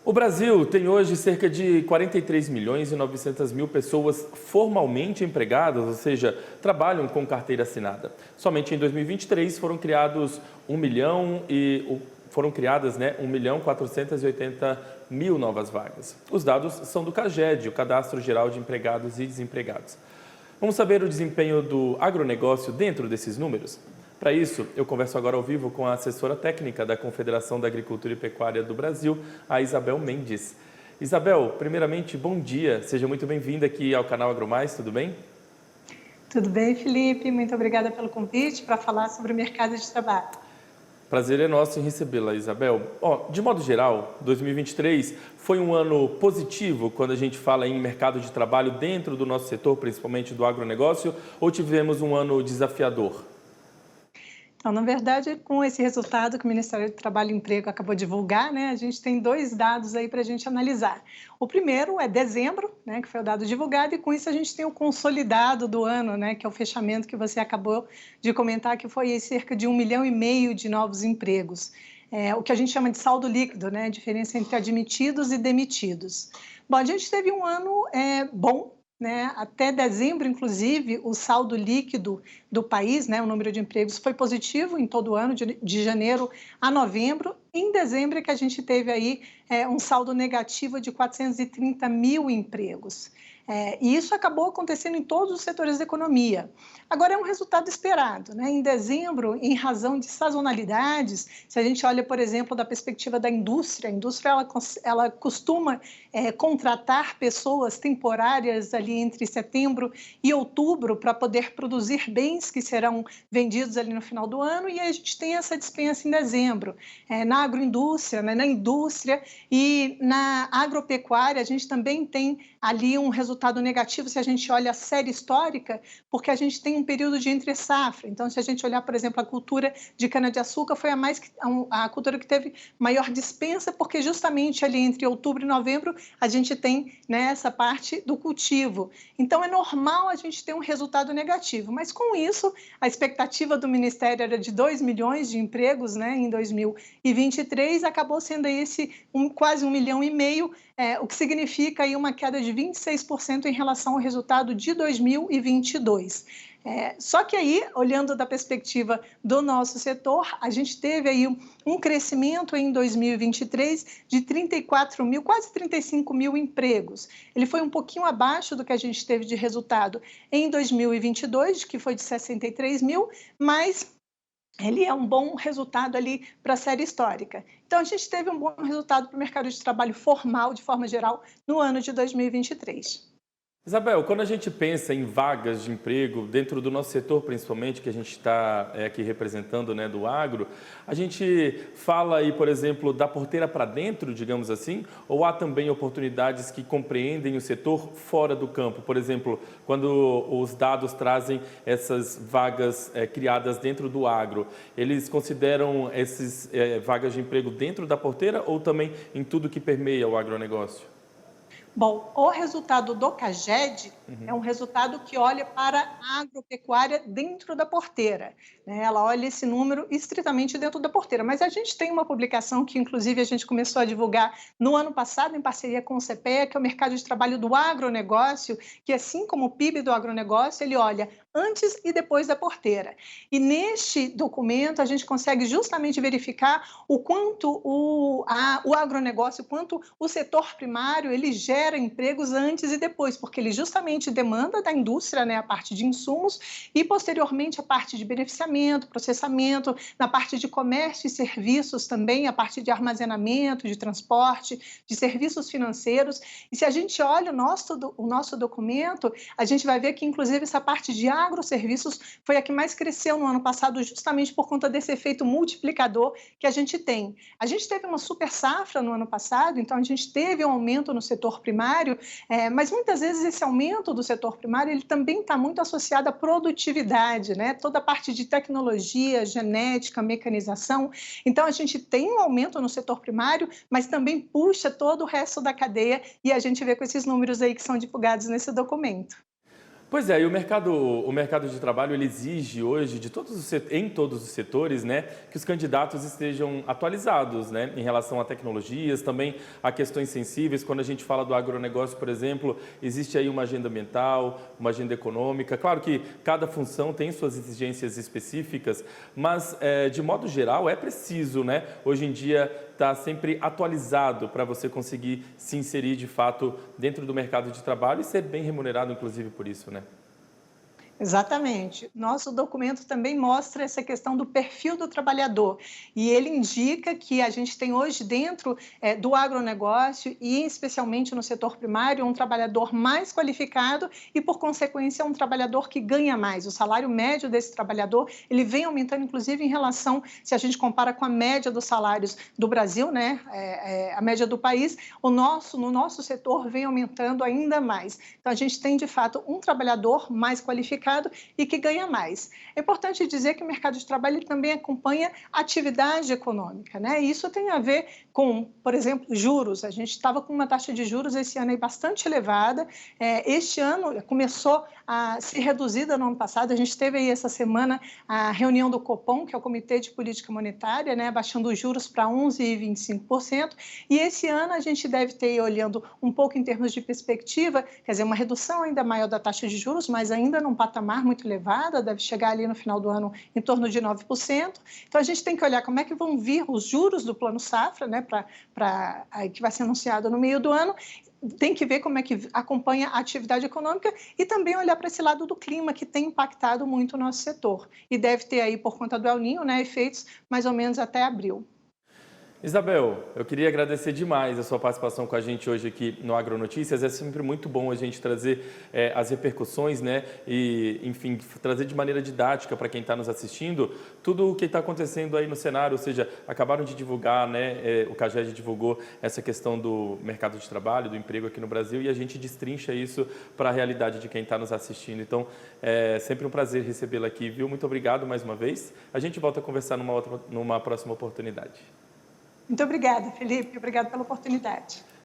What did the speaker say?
O Brasil tem hoje cerca de 43 milhões e 900 mil pessoas formalmente empregadas, ou seja, trabalham com carteira assinada. Somente em 2023 foram criadas 1 milhão 480 mil novas vagas. Os dados são do CAGED, o Cadastro Geral de Empregados e Desempregados. Vamos saber o desempenho do agronegócio dentro desses números? Para isso, eu converso agora ao vivo com a assessora técnica da Confederação da Agricultura e Pecuária do Brasil, a Isabel Mendes. Isabel, primeiramente, bom dia. Seja muito bem-vinda aqui ao canal AgroMais, tudo bem? Tudo bem, Felipe? Muito obrigada pelo convite para falar sobre o mercado de trabalho. Prazer é nosso em recebê-la, Isabel. De modo geral, 2023 foi um ano positivo quando a gente fala em mercado de trabalho dentro do nosso setor, principalmente do agronegócio, ou tivemos um ano desafiador? Então, na verdade, com esse resultado que o Ministério do Trabalho e Emprego acabou de divulgar, a gente tem dois dados aí para a gente analisar. O primeiro é dezembro, que foi o dado divulgado, e com isso a gente tem o consolidado do ano, que é o fechamento que você acabou de comentar, que foi aí cerca de 1,5 milhão de novos empregos. O que a gente chama de saldo líquido, a diferença entre admitidos e demitidos. Bom, a gente teve um ano bom. Até dezembro, inclusive, o saldo líquido do país, o número de empregos, foi positivo em todo o ano, de janeiro a novembro. Em dezembro é que a gente teve aí um saldo negativo de 430 mil empregos. E isso acabou acontecendo em todos os setores da economia. Agora, é um resultado esperado. Em dezembro, em razão de sazonalidades, se a gente olha, por exemplo, da perspectiva da indústria, a indústria ela costuma contratar pessoas temporárias ali entre setembro e outubro para poder produzir bens que serão vendidos ali no final do ano, e a gente tem essa dispensa em dezembro. Na agroindústria, na indústria e na agropecuária, a gente também tem ali um resultado negativo se a gente olha a série histórica, porque a gente tem um período de entre-safra. Então, se a gente olhar, por exemplo, a cultura de cana-de-açúcar, foi a cultura que teve maior dispensa, porque justamente ali entre outubro e novembro a gente tem essa parte do cultivo. Então, é normal a gente ter um resultado negativo, mas com isso, a expectativa do Ministério era de 2 milhões de empregos em 2023, acabou sendo quase 1,5 milhão, o que significa aí uma queda de 26% em relação ao resultado de 2022. Só que aí, olhando da perspectiva do nosso setor, a gente teve aí um crescimento em 2023 de 34 mil, quase 35 mil empregos. Ele foi um pouquinho abaixo do que a gente teve de resultado em 2022, que foi de 63 mil, mas ele é um bom resultado ali para a série histórica. Então, a gente teve um bom resultado para o mercado de trabalho formal, de forma geral, no ano de 2023. Isabel, quando a gente pensa em vagas de emprego dentro do nosso setor, principalmente, que a gente está aqui representando, do agro, a gente fala aí, por exemplo, da porteira para dentro, digamos assim, ou há também oportunidades que compreendem o setor fora do campo? Por exemplo, quando os dados trazem essas vagas criadas dentro do agro, eles consideram essas vagas de emprego dentro da porteira ou também em tudo que permeia o agronegócio? Bom, o resultado do CAGED é um resultado que olha para a agropecuária dentro da porteira. Ela olha esse número estritamente dentro da porteira. Mas a gente tem uma publicação que, inclusive, a gente começou a divulgar no ano passado, em parceria com o CPEA, que é o mercado de trabalho do agronegócio, que, assim como o PIB do agronegócio, ele olha antes e depois da porteira. E neste documento, a gente consegue justamente verificar o quanto o agronegócio, quanto o setor primário, ele gera empregos antes e depois, porque ele justamente demanda da indústria, a parte de insumos, e posteriormente a parte de beneficiamento, processamento, na parte de comércio e serviços também, a parte de armazenamento, de transporte, de serviços financeiros. E se a gente olha o nosso documento, a gente vai ver que, inclusive, essa parte de agroserviços foi a que mais cresceu no ano passado, justamente por conta desse efeito multiplicador que a gente tem. A gente teve uma super safra no ano passado, então a gente teve um aumento no setor primário, mas muitas vezes esse aumento do setor primário ele também está muito associado à produtividade, toda a parte de tecnologia, genética, mecanização. Então a gente tem um aumento no setor primário, mas também puxa todo o resto da cadeia, e a gente vê com esses números aí que são divulgados nesse documento. Pois é, e o mercado de trabalho ele exige hoje de em todos os setores, né, que os candidatos estejam atualizados, né, em relação a tecnologias, também a questões sensíveis. Quando a gente fala do agronegócio, por exemplo, existe aí uma agenda ambiental, uma agenda econômica. Claro que cada função tem suas exigências específicas, mas de modo geral é preciso, né, hoje em dia estar sempre atualizado para você conseguir se inserir de fato dentro do mercado de trabalho e ser bem remunerado, inclusive por isso, né? Exatamente. Nosso documento também mostra essa questão do perfil do trabalhador e ele indica que a gente tem hoje dentro do agronegócio e especialmente no setor primário um trabalhador mais qualificado e por consequência um trabalhador que ganha mais. O salário médio desse trabalhador ele vem aumentando inclusive em relação, se a gente compara com a média dos salários do Brasil, né, a média do país, no nosso setor vem aumentando ainda mais. Então a gente tem de fato um trabalhador mais qualificado e que ganha mais. É importante dizer que o mercado de trabalho também acompanha a atividade econômica, né? E isso tem a ver com, por exemplo, juros. A gente estava com uma taxa de juros esse ano aí bastante elevada. Este ano começou a ser reduzida no ano passado. A gente teve aí essa semana a reunião do Copom, que é o Comitê de Política Monetária, né, baixando os juros para 11,25%. E esse ano a gente deve ter, olhando um pouco em termos de perspectiva, quer dizer, uma redução ainda maior da taxa de juros, mas ainda num patamar muito elevada, deve chegar ali no final do ano em torno de 9%. Então, a gente tem que olhar como é que vão vir os juros do Plano Safra, né, que vai ser anunciado no meio do ano, tem que ver como é que acompanha a atividade econômica e também olhar para esse lado do clima, que tem impactado muito o nosso setor. E deve ter aí, por conta do El Niño, né, efeitos mais ou menos até abril. Isabel, eu queria agradecer demais a sua participação com a gente hoje aqui no Agronotícias. É sempre muito bom a gente trazer as repercussões, né? E, enfim, trazer de maneira didática para quem está nos assistindo tudo o que está acontecendo aí no cenário. Ou seja, acabaram de divulgar, né? O CAGED divulgou essa questão do mercado de trabalho, do emprego aqui no Brasil e a gente destrincha isso para a realidade de quem está nos assistindo. Então, é sempre um prazer recebê-la aqui, viu? Muito obrigado mais uma vez. A gente volta a conversar numa próxima oportunidade. Muito obrigada, Felipe. Obrigada pela oportunidade.